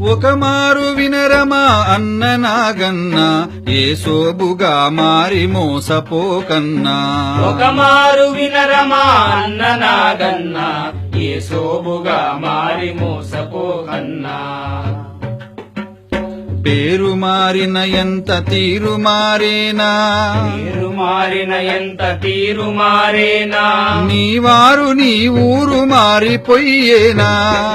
ఒక మారు వినరమా అన్న నాగన్న ఏ సోబుగా మారి మోసపోకన్నా ఒక మారు వినరమా అన్న నాగన్న ఏ సోబుగా మారి మోసపోకన్నా పేరు మారిన ఎంత తీరు మారేనా తీరు మారిన ఎంత తీరు మారేనా నీవారు నీ ఊరు మారిపోయేనా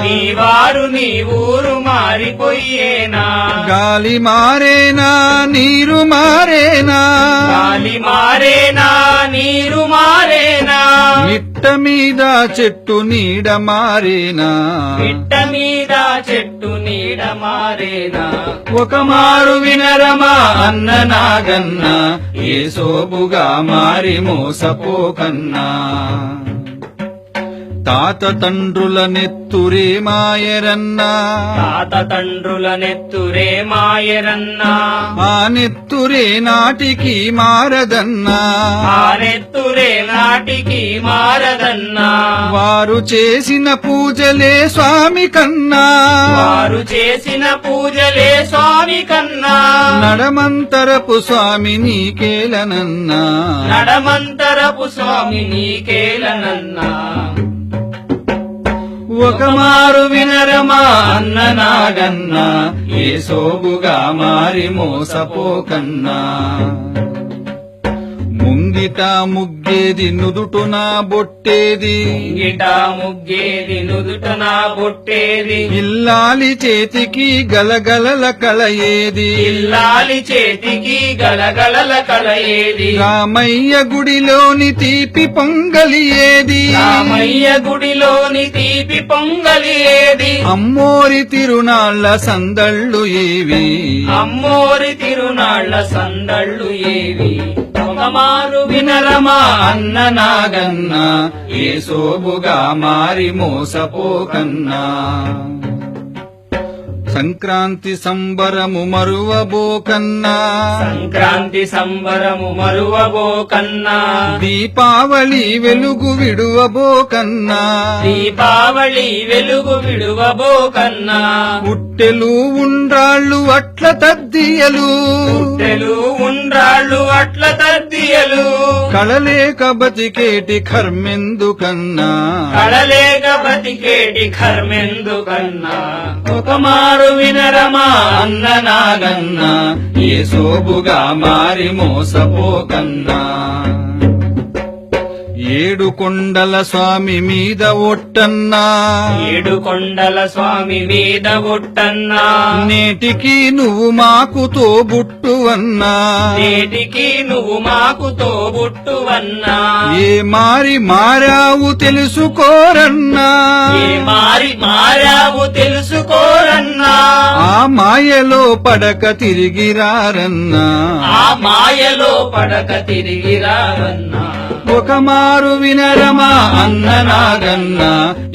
నీవారు నీ ఊరు మారిపోయేనా గాలి మారేనా నీరు మారేనా గాలి మారేనా నీరు మారేనా మిట్ట మీద చెట్టు నీడ మారేనా పిట్ట మీద చెట్టు నీడ మారేనా ఒక మారు వినరమా అన్న నాగన్న ఏ సోబుగా మారి మోసపోకన్నా తాత తండ్రుల నెత్తురే మాయరన్నా తాత తండ్రుల నెత్తురే మాయరన్నా ఆ నెత్తురే నాటికి మారదన్నా ఆ నెత్తురే నాటికి మారదన్నా వారు చేసిన పూజలే స్వామి కన్నా వారు చేసిన పూజలే స్వామి కన్నా నడమంతరపు స్వామి నీకేలనన్నా నడమంతరపు స్వామి నీకేలనన్నా ఒక మారు వినరమా అన్న నాగన్న ఏ సోబుగా మారి మోసపోకన్నా ముంగిట ముగ్గేది నుదుటున బొట్టేది గిట ముగ్గేది నుదుటన బొట్టేది ఇల్లాలి చేతికి గలగలల కలయేది ఇల్లాలి చేతికి గలగలల కలయేది రామయ్య గుడిలోని తీపి పొంగలి ఏది రామయ్య గుడిలోని తీపి పొంగలి ఏది అమ్మోరి తిరునాళ్ళ సందళ్ళు ఏవి అమ్మోరి తిరునాళ్ళ సందళ్ళు ఏవి ఒక మారు వినరమా అన్న నాగన్న ఏ సోబుగా మారి మోసపోకన్నా సంక్రాంతి సంబరము మరువబోకన్నా సంక్రాంతి సంబరము మరువబోకన్నా దీపావళి వెలుగు విడువబోకన్నా దీపావళి వెలుగు విడువబోకన్నా పుట్టెలు ఉండ్రాళ్ళు అట్ల తద్దియలు తెలు ఉండ్రాళ్ళు అట్ల తద్దియలు కళలేక బతికేటి కర్మెందుకన్నా కళలేక బతికేటి కర్మెందుకన్నా ఒక మారు వినరమా అన్న నాగన్న ఏ సోబుగా మారి మోసపోకన్నా ఏడు కొండల స్వామి మీద ఒట్టన్నా ఏడు కొండల స్వామి మీద ఒట్టన్నా నేటికి నువ్వు మాకు తోబుట్టువన్నా నేటికి నువ్వు మాకు తోబుట్టువన్నా ఏ మారి మారావు తెలుసుకోరన్నా ఏ మారి మారావు తెలుసుకోరన్నా ఆ మాయలో పడక తిరిగిరారన్నా ఆ మాయలో పడక తిరిగి రావన్నా ఒక మారు వినరమా అన్న నాగన్న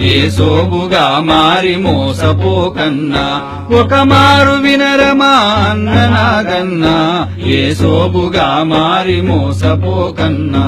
ఏ సోబుగా మారి మోసపోకన్నా ఒక మారు వినరమా అన్న నాగన్న ఏ సోబుగా మారి మోసపోకన్నా